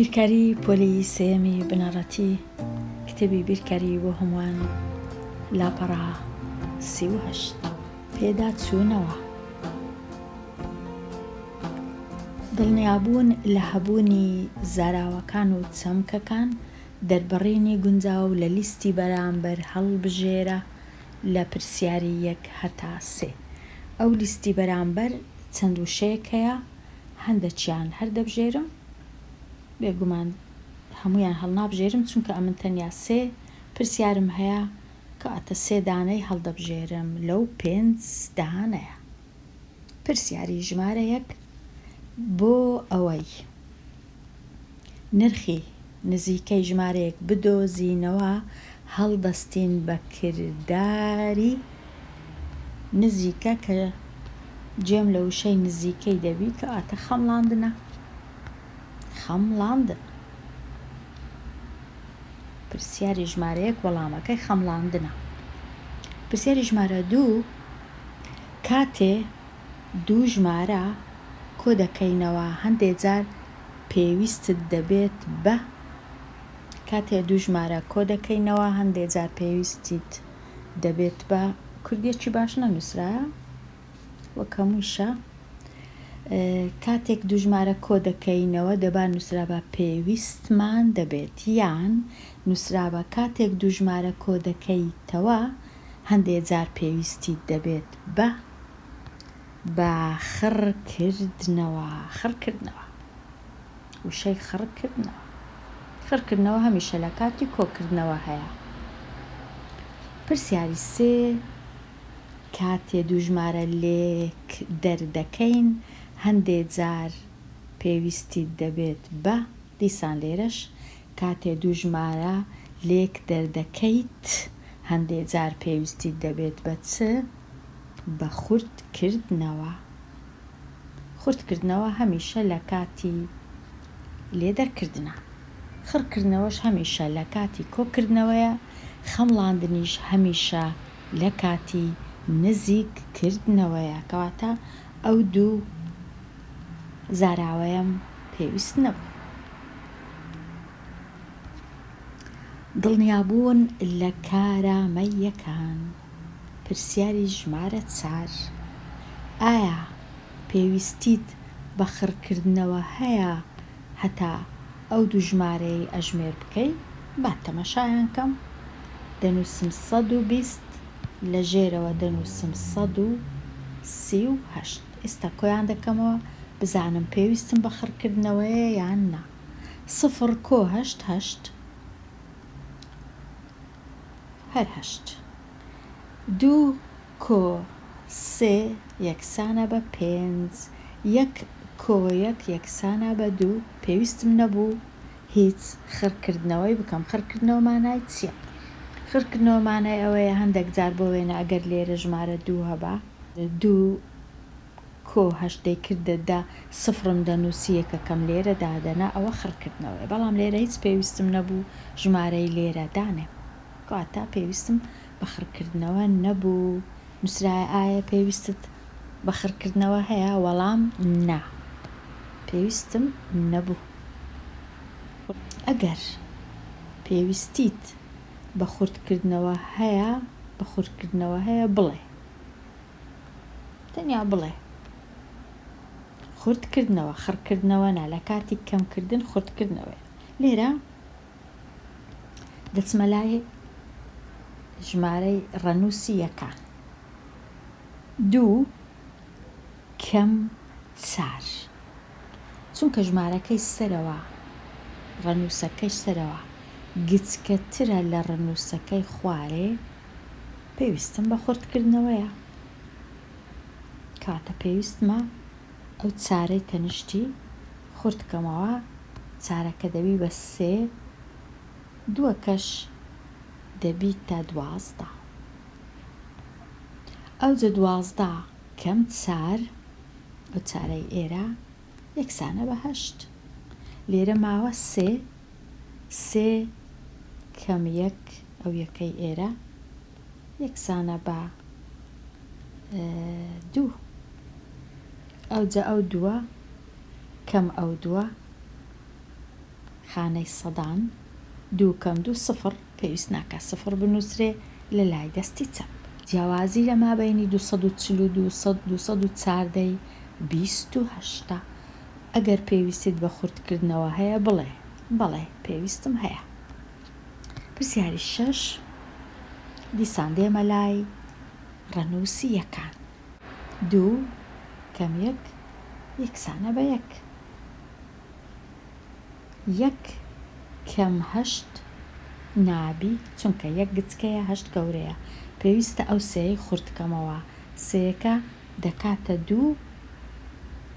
بیرکاری پۆلی سێمی بنەڕەتی کتێبی بیرکاری بۆ هەمووان لاپەڕا 38 پێدا چوونەوە. دڵنیابوون لە هەبوونی زاراوەکان و چەمکەکان دەربڕینی گونجاو لە لیستی بەرامبەر هەڵبژێرە لە پرسیاری 1 هەتا 3. ئەو لیستی بەرامبەر چەند وشەیەک هەیە، هەندێکیان هەردەبژێرم، بێگومان هەمویان هەڵنابژێرم چونکە ئەمن تەنیا 3 پرسیارم هەیە کە ئەتە 3 دانەی هەڵدەبژێرم لەو 5 دانەیە. پرسیاری ژمارە 1 بۆ ئەوەی نرخی نزیکەی ژمارەیەک بدۆزینەوە هەڵدەستین بە کردداری نزیکە کە جێم لە وشەی نزیکەی دەبی کە ئاتە خەمڵاندنە. خەمڵاندن. پرسیاری ژمارەیەک وەڵامەکەی خەمڵاندنە. پرسیاری ژمارە 2 کاتێ دوو ژمارە کۆ دەکەینەوە هەندێک جار پێویستت دەبێت بە کاتێ دوو ژمارە کۆ دەکەینەوە هەندێک جار پێویستیت دەبێت بە کوردیەکی باش نەنووسرایە وەک هەموویشە. کاتێک دوو ژمارە کۆ دەکەینەوە دەبا نووسرا بە پێویستمان دەبێت، یان نووسرا بە کاتێک دوو ژمارە کۆ دەکەیتەوە هەندێک جار پێویستیت دەبێت بە خڕکردنەوە. خڕکردنەوە وشەی خڕکردنەوە. خڕکردنەوە هەمیشە لە کاتی کۆکردنەوە هەیە. پرسیاری 3 کاتێ دوو ژمارە لێک دەردەکەین هەندێک جار پێویستیت دەبێت بە دیسان لێرەش کاتێ دوو ژمارە لێک دەردەکەیت هەندێک جار پێویستیت دەبێت بە چ؟ بە خورتکردنەوە. خورتکردنەوە هەمیشە لە کاتی لێدەرکردنە. خڕکردنەوەش هەمیشە لە کاتی کۆکردنەوەیە. خەمڵاندنیش هەمیشە لە کاتی نزیککردنەوەیە. کەواتە ئەو دوو زاراوەیەم پێویست نەبوو. دڵنیابوون لە کارامەییەکان. پرسیاری ژمارە 4 ئایا پێویستیت بە خڕکردنەوە هەیە هەتا ئەو دوو ژمارەی ئەژمێر بکەیت؟ با تەمەشایان کەم. دەنووسم 120 لە ژێرەوە دەنووسم 138. ئێستا کۆیان دەکەمەوە بزانم پێویستم بە خڕکردنەوەیە یان نا. 0 کۆ 8 8 هەر 8. 2 کۆ 3 یەکسانە بە 5. 1 کۆ 1 یەکسانە بە 2. پێویستم نەبوو هیچ خڕکردنەوەی بکەم. خڕکردنەوە مانای چییە؟ خڕکردنەوە مانای ئەوەیە هەندێک جار بۆ وێنە ئەگەر لێرە ژمارە 2 هەبا 2 کۆ 8 کردە دا 0 دەنووسی یەکەکەم لێرە دادەنا ئەوە خڕکردنەوەی. بەڵام لێرە هیچ پێویستم نەبوو ژمارەی لێرە دانێ. کەواتە پێویستم بە خڕکردنەوە نەبوو. نووسرای ئایا پێویستت بە خڕکردنەوە هەیە؟ وەڵام نا، پێویستم نەبوو. ئەگەر پێویستیت بە خورتکردنەوە هەیە بڵێ. تەنیا بڵێ. خورتکردنەوە خڕکردنەوە نا. لە کاتی کەمکردن خورتکردنەوە. لێرە دەچمە لای ژمارەی ڕەنووسی یەکان. 2 کەم 4 چونکە ژمارەکەی سەرەوە ڕەنووسەکەی سەرەوە گچکەترە لە ڕەنووسەکەی خوارێ پێویستم بە خورتکردنەوەیە. کاتە پێویستمە ئەو 4ەی تەنیشتی خورتکەمەوە. 4ەکە دەبی بە 3 2کەش دەبی تا 12. ئەو جە 12 کەم 4 ئەو 4ەی ئێرە یەکسانە بە 8. لێرە ماوە 3 کەم 1 ئەو یەکەی ئێرە یەکسانە بە 2. ئەو جە ئەو 2 کەم ئەو 2 خانەی سەدان 2 کەم 2 سفر پێویست ناکە سفر بنووسرێ لە لای دەستی چەپ. جیاوازی لە مابینی 242 214 28. ئەگەر پێویستیت بە خورتکردنەوە هەیە بڵێ بەڵێ پێویستم هەیە. پرسیاری 6 دیسان دێمە لای ڕەنووسی یەکان. 2 کەم 1 یەکسانە بە 1. 1 کەم 8 نابی چونکە 1 گچکەیە 8 گەورەیە پێویستە ئەو سێی خورتکەمەوە سێیەکە دەکاتە 2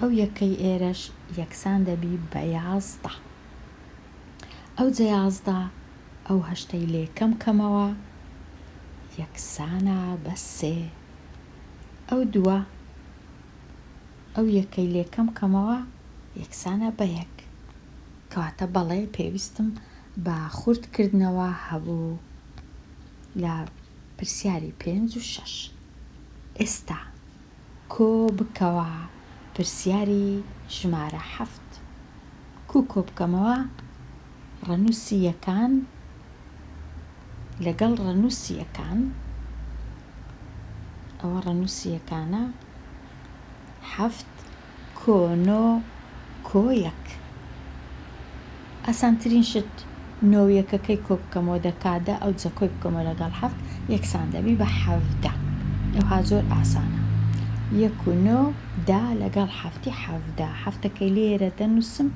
ئەو یەکەی ئێرەش یەکسان دەبی بە 11. ئەو جە 11 ئەو هەشتەی لێ کەم کەمەوە یەکسانە بە 3. ئەو 2 ئەو یەکەی لێ کەم کەمەوە یەکسانە بە 1. کەواتە بەڵێ پێویستم بە خورتکردنەوە هەبوو لە پرسیاری 5 و 6. ئێستا کۆ بکەوە پرسیاری ژمارە 7. کۆ بکەمەوە ڕەنووسی یەکان لەگەڵ ڕەنووسی یەکان ئەوە ڕەنووسی یەکانە 7 کۆ 9 کۆ 1. ئاسانترین شت 9 یەکەکەی کۆ بکەمەوە دەکاتە ئەو جە کۆی بکەمەوە لەگەڵ 7 یەکسان دەبی بە 17. ئەوها زۆر ئاسانە 1 و 9 دا لەگەڵ 7 17. هەفتەکەی لێرە دەنووسم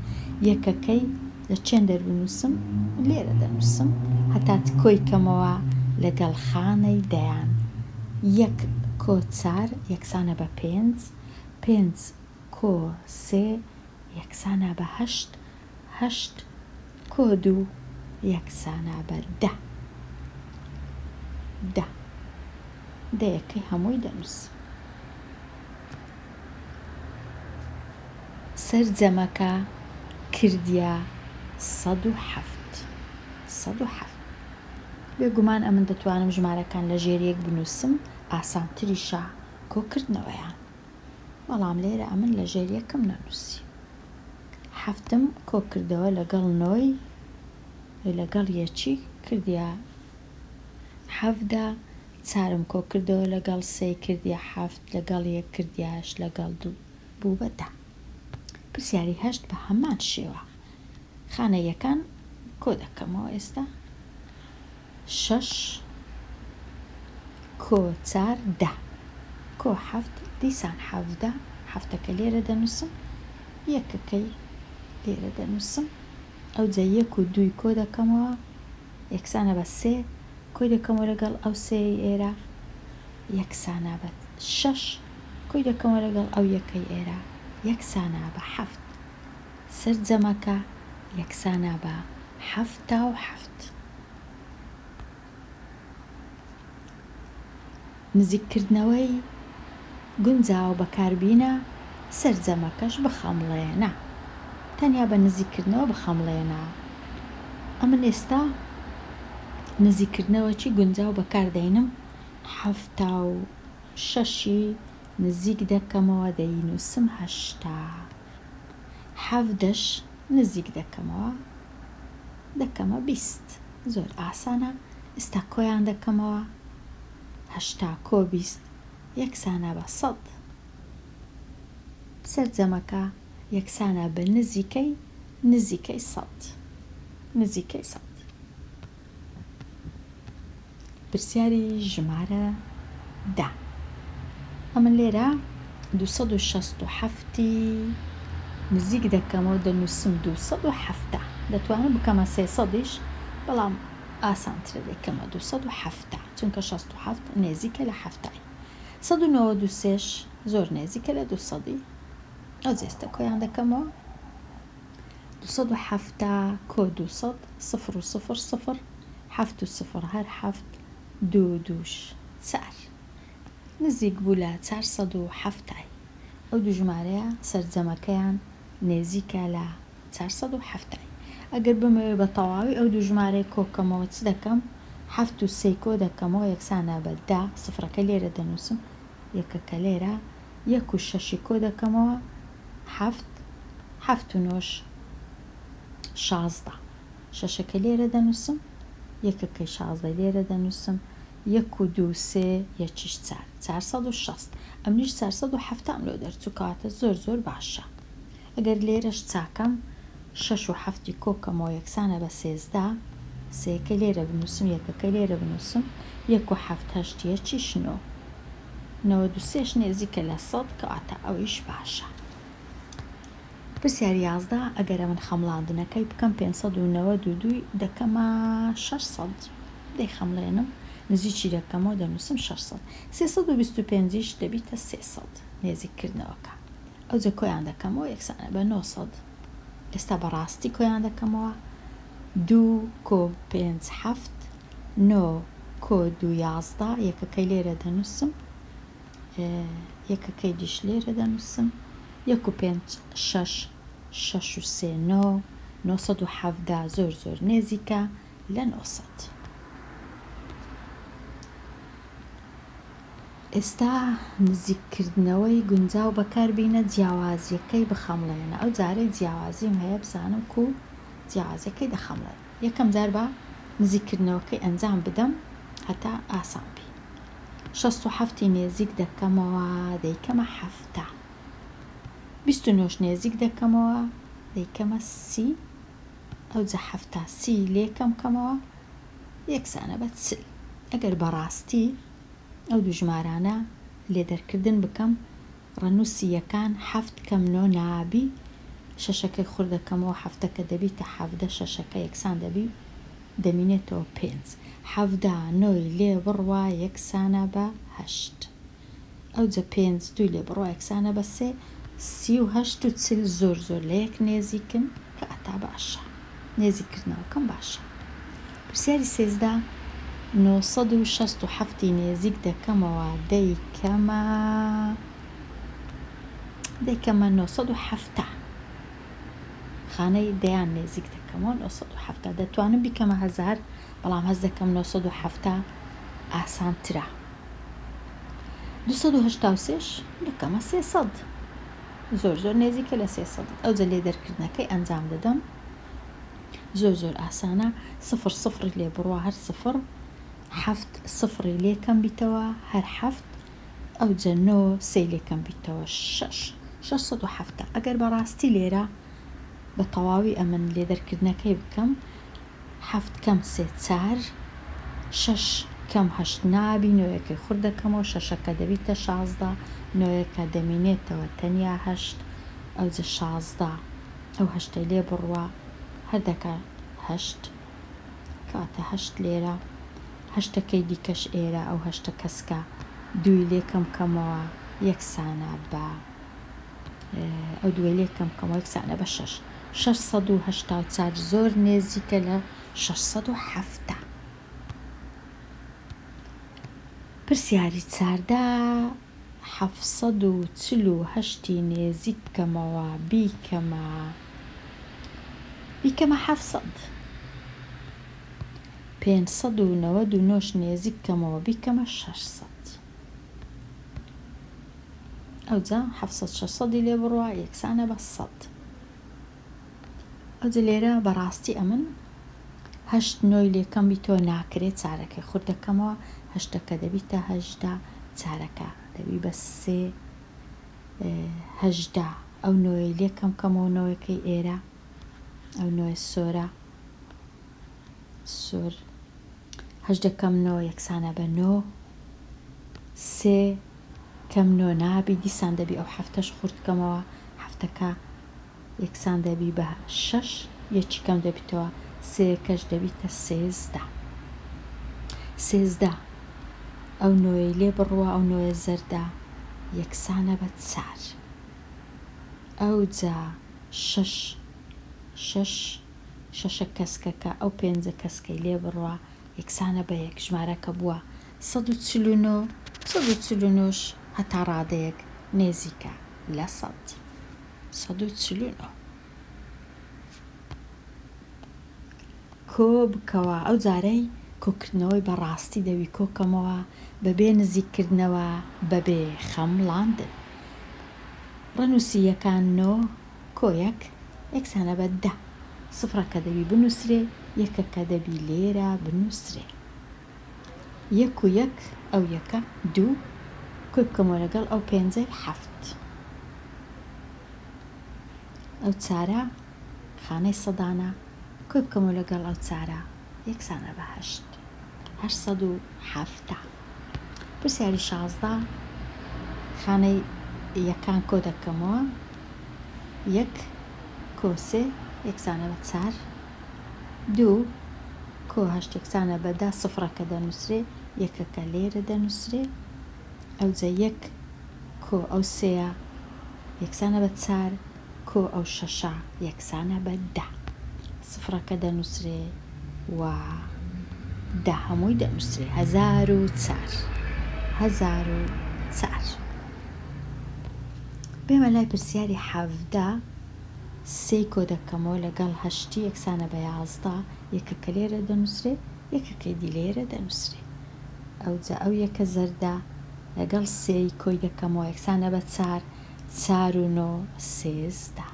یەکەکەی لە چێن دەربنووسم لێرە دەنووسم هەتا کۆی کەمەوە لەگەڵ خانەی دەیان. 1 کۆ 4 یەکسانە بە 5. 5 کۆ 3 یەکسانە بە 8. 8 کۆ 2 یەکسانە بە 10. 10 دەیەکەی هەمووی دەنووسم. سەرجەمەکە کردیە 107. 107 بێگومان ئەمن دەتوانم ژمارەکان لە ژێریەک بنووسم ئاسانتریشە کۆکردنەوەیان بەڵام لێرە ئەمن لە ژێریەکەم نەنووسی. 7م کۆکردەوە لەگەڵ 9 لەگەڵ یەکی کردیە 7. 4م کۆکردەوە لەگەڵ 3 کردیە 7 لەگەڵ 1 کردیاش لەگەڵ 2 بوو بە 10. پرسیاری 8 بە هەمان شێوە خانە یەکان کۆ دەکەمەوە ئێستا 6 کۆ 4 10 کۆ 7 دیسان 17. هەفتەکە لێرە دەنووسم یەکەکەی لێرە دەنووسم ئەو جە 1 و 2 کۆ دەکەمەوە یەکسانە بە 3 کۆی دەکەمەوە لەگەڵ ئەو سێی ئێرە یەکسانە بە 6 کۆی دەکەمەوە لەگەڵ ئەو یەکەی ئێرە یەکسانە بە 7. سەرجەمەکە یەکسانە بە 77. نزیککردنەوەی گونجاو بەکاربینە سەرجەمەکەش بخەمڵێنە تەنیا بە نزیککردنەوە بخەمڵێنە. ئەمن ئێستا نزیککردنەوەکی گونجاو بەکاردێنم 76 نزیک دەکەمەوە دەینووسم 80. 7 نزیک دەکەمەوە دەکەمە 20. زۆر ئاسانە. ئێستا کۆیان دەکەمەوە 80 کۆ 20 یەکسانە بە 100. سەرجەمەکە یەکسانە بە نزیکەی 100. نزیکەی 100. پرسیاری ژمارە 10 ئەمن لێرە 267 نزیک دەکەمەوە دەنووسم 207. دەتوانم بکەمە 300ش بەڵام ئاسانترە دەکەمە 207 چونکە 67 نێزیکە لە 7. 193 زۆر نێزیکە لە 200. ئەو جێستە کۆیان دەکەمەوە 207 کۆ 200 0 و 0 0 7 و 0 هەر 7 2 2 4 نزیک بوو لە 407. ئەو دوو ژمارەیە سەرجەمەکەیان نێزیکە لە 407. ئەگەر بمەوێ بە تەواوی ئەو دوو ژمارەی کۆکەمەوە چ دەکەم 7 و 3 کۆ دەکەمەوە یەکسانە بە 10 سفرەکە لێرە دەنووسم یەکەکە لێرە 1 و 6 کۆ دەکەمەوە 7 7 و 9 16. شەشەکە لێرە دەنووسم، یەکەکەی 16 لێرە دەنووسم، 1 و 2 3 یەکیش 4 460 ئەمنیش 470 لۆ دەرچووکاتە زۆر باشە. ئەگەر لێرەش چاکەم 6 و 7 کۆکەمەوە یەکسانە بە 13 سێکە لێرە بنووسم، یەکەکە لێرە بنووسم، 1 و 7 8 یەکیش 9 93 نێزیکە لە 100 کەواتە ئەویش باشە. پرسیار 11 ئەگەرە من خەمڵاندنەکەی بکەم 592 دەکەمە 600 دەی خەمڵێنم نزیکی دەکەمەوە دەنووسم 600 325ش دەبیتە 300 نێزیکردنەوەکە ئەو جە کۆیان دەکەمەوە یەکسانە بە 900. ئێستا بەڕاستی کۆیان دەکەمەوە 2 کۆ 5 7 9 کۆ 2 11 یەکەکەی لێرە دەنووسم، یەکەکەی دیش لێرە دەنووسم، 1 و 5 6 6 و 3 9 970 زۆر نێزیکە لە 900. ئێستا نزیککردنەوەی گونجاو بەکاربینە جیاوازیەکەی بخەمڵێنە. ئەو جارەی جیاوازیم هەیە بزانم و جیاوازەکەی دەخەمڵێن. یەکەم جار بە نزیککردنەوەکەی ئەنجام بدەم هەتا ئاسان بی. 67 نێزیک دەکەمەوە دەیکەمە 7 29 نێزیک دەکەمەوە دەیکەمە 30 ئەو جە 7 30 لێکەم کەمەوە یەکسانە بە 40. ئەگەر بەڕاستی ئەو دوو ژمارانە لێدەرکردن بکەم ڕەنووسی یەکان 7 کەم 9 نابی، شەشەکەی خورد دەکەمەوە 7ەکە دەبیتە 7 شەشەکە یەکسان دەبی دەمینێتەوە 5 7 9 لێ بڕوا یەکسانە بە 8 ئەو جە 5 2 لێ بڕوا یەکسانە بە 3 38 و 40 زۆر لە یەک نێزیکن کە ئەتا باشە نێزیکردنەوەکەم باشە. پرسیاری 13 967 نێزیک دەکەمەوە دەیکەمە 970 خانەی دەیان نێزیک دەکەمەوە 970 دەتوانم بیکەمە 1000 بەڵام هەز دەکەم 970 ئاسانترە. 283 دەکەمە 300 زۆر نێزیکە لە 300. ئەو جە لێدەرکردنەکەی ئەنجام دەدەم زۆر ئاسانە 0 لێ بڕوا هەر 0 7 0 لێکەم بیتەوە هەر 7 ئەو جە 9 3 لێکەم بیتەوە 670. ئەگەر بەڕاستی لێرە بە تەواوی ئەمن لێدەرکردنەکەی بکەم 7 کەم 3 4 6 کەم 8 نابی نوێیەکەی خورد دەکەمەوە شەشەکە دەبیتە 16 نوێیەکە دەمینێتەوە تەنیا 8 ئەو جە 16 ئەو 8 لێ بڕوا هەر دەکە 8 کاتە 8 لێرە 8ەکەی دیکەش ئێرە ئەو 8 کەسکە دوی لێکەم کەمەوە یەکسانە بە ئەو دوێ لێکەم کەمەوە یەکسانە بە 6 684 زۆر نێزیکە لە 670. پرسیاری 14 748 نێزیک کەمەوە بیکەمە 700 599 نێزیک کەمەوە بیکەمە 600 ئەو جا 700 600 لێ بڕوا یەکسانە بە 100. ئەو جە لێرە بەڕاستی ئەمن 8 9 لێکەم بیتەوە ناکرێت چارەکەی خورد دەکەمەوە 8ەکە دەبیتە 18 چارەکە دەبی بە 3 18 ئەو 9 لێکەم کەمەوە نەوەکەی ئێرە ئەو 9 سۆرە سۆر 18 کەم 9 یەکسانە بە 9 3 کەم 9 نابی دیسان دەبی ئەو 7ەش خوردکەمەوە 7ەکە یەکسان دەبی بە 6 یەکی کەم دەبیتەوە 3 کەش دەبیتە 13 ئەو 9 لێ بڕوا ئەو 9 زەردە یەکسانە بە 4 ئەو جا 6 شەشە کەسکەکە ئەو 5 کەسکەی لێ بڕوا یەکسانە بە یەک ژمارەکە بووە 149 هەتا ڕادەیەک نێزیکە لە 149. کۆ بکەوە ئەو جارەی کۆکردنەوەی بەڕاستی دەوی کۆکەمەوە بەبێ نزیککردنەوە بەبێ خەمڵاندن. ڕەنووسی یەکان 9 کۆ 1 یەکسانە بە 10 سفرەکە دەوی بنووسرێ یەکەکە دەبی لێرە بنووسرێ. 1 و 1 ئەو یەکە 2 کۆی بکەمەوە لەگەڵ ئەو 5 7. ئەو چارە خانەی سەدانە کۆی بکەمەوە لەگەڵ ئەو چارە یەکسانە بە 8. 807. پرسیاری 16 خانەی یەکان کۆ دەکەمەوە 1 کۆ 3 یەکسانە بە 4. 2 کۆ 8 یەکسانە بە 10 سفرەکە دەنووسرێ یەکەکە لێرە دەنووسرێ. ئەو جە 1 کۆ ئەو 3 یەکسانە بە 4 کۆ ئەو 6 یەکسانە بە 10 سفرەکە دەنووسرێ و 10 هەمووی دەنووسرێ 1004. 1004. بێمە لای پرسیاری 17 3 کۆ دەکەمەوە لەگەڵ 8 یەکسانە بە 11 یەکەکە لێرە دەنووسرێ یەکەکەی دی لێرە دەنووسرێ. ئەو جە ئەو یەکە زەردە لەگەڵ 3 کۆی دەکەمەوە یەکسانە بە 4 4 و 9 13.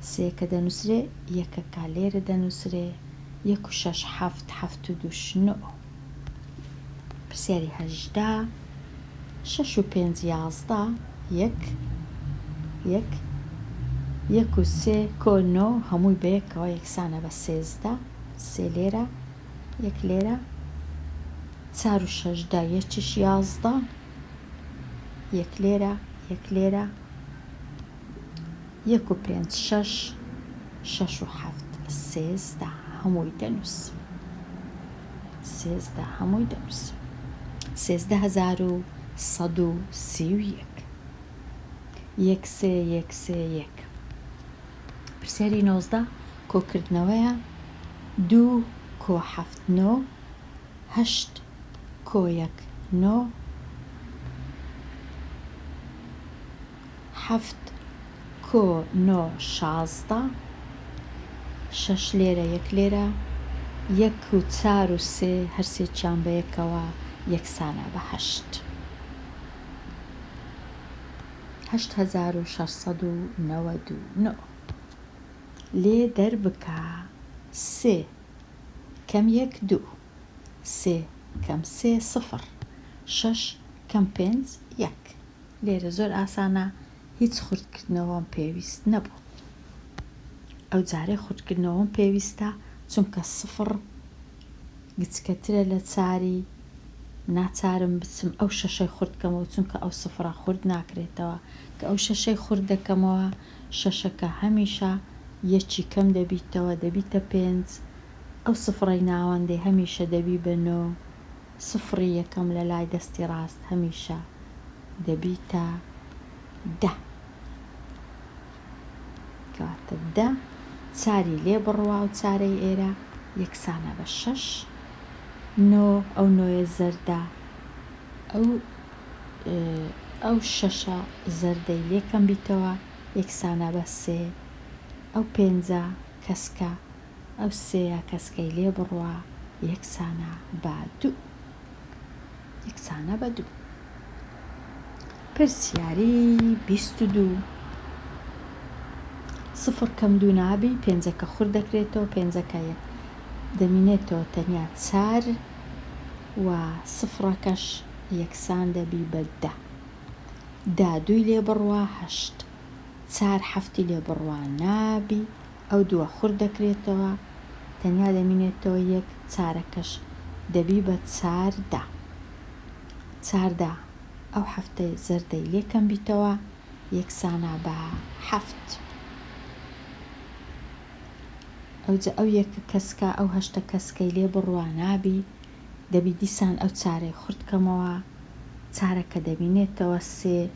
3 کە دەنووسرێ یەکەکە لێرە دەنووسرێ 1 و 6 7 7 و 2 9. پرسیاری 18 6 و 5 11 1 1 1 و 3 کۆ 9 هەمووی بە یەکەوە یەکسانە بە 13 3 لێرە 1 لێرە 4 و 6 یەکیش 11 1 لێرە 1 لێرە 1 و 5 6 6 و 7 13 هەمووی دەنووس 13 هەمووی دەنووس 13131. 1 3 1 3 1. پرسیاری 19 کۆکردنەوەیە 2 کۆ 7 9 8 کۆ 1 9 7 کۆ 9 16 6 لێرە 1 لێرە 1 و 4 و 3 هەرسێکیان بە یەکەوە یەکسانە بە 8. 8699. لێ دەربکە 3 کەم 1 2 3 کەم 3 0 6 کەم 5 1. لێرە زۆر ئاسانە هیچ خورتکردنەوەم پێویست نەبوو. ئەو جارێ خورتکردنەوەم پێویستە چونکە 0 گچکەترە لە 4 ناچارم بچم ئەو 6 خورتکەمەوە چونکە ئەو 0 خورد ناکرێتەوە کە ئەو 6 خورد دەکەمەوە 6ەکە هەمیشە یەکی کەم دەبیتەوە دەبیتە 5 ئەو 0ی ناوەندەی هەمیشە دەبی بە 9 0 یەکەم لە لای دەستی ڕاست هەمیشە دەبیتە 10 کەواتە 10 چاری لێ بڕوا و چارەی ئێرە یەکسانە بە 6 9 ئەو 9 زەردە ئەو 6 زەردەی لێکەم بیتەوە یەکسانە بە 3 ئەو 5 کەسکە ئەو 3 کەسکەی لێ بڕوا یەکسانە بە 2 یەکسانە بە 2. پرسیاری 22 0 کەم 2 نابی 5ەکە خورد دەکرێتەوە 5ەکە دەمینێتەوە تەنیا 4 و 0ەکەش یەکسان دەبی بە 10 10 2 لێ بڕوا 8 4 7 لێ بڕوا نابی ئەو 2 خورد دەکرێتەوە تەنیا دەمینێتەوە 1 4ەکەش دەبی بە 14 14 ئەو 7 زەردەی لێکەم بیتەوە یەکسانە بە 7 ئەو جە ئەو یەکە کەسکە ئەو 8 کەسکەی لێ بڕوا نابی دەبی دیسان ئەو چارەی خورتکەمەوە چارەکە دەبینێتەوە 3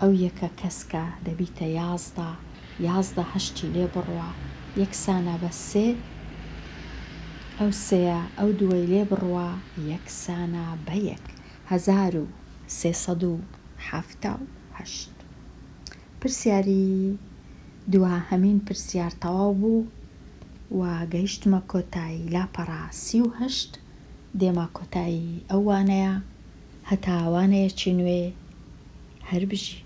ئەو یەکە کەسکە دەبیتە 11 11 هەشتی لێ بڕوا یەکسانە بە 3 ئەو 3 ئەو 2 لێ بڕوا یەکسانە بە 1 1378. پرسیاری دوهەمین پرسیار تەواو بوو و گەیشتمە کۆتایی لاپەڕا 38 دێمە کۆتایی ئەو وانەیە هەتا وانەیەکی نوێ هەر بژی.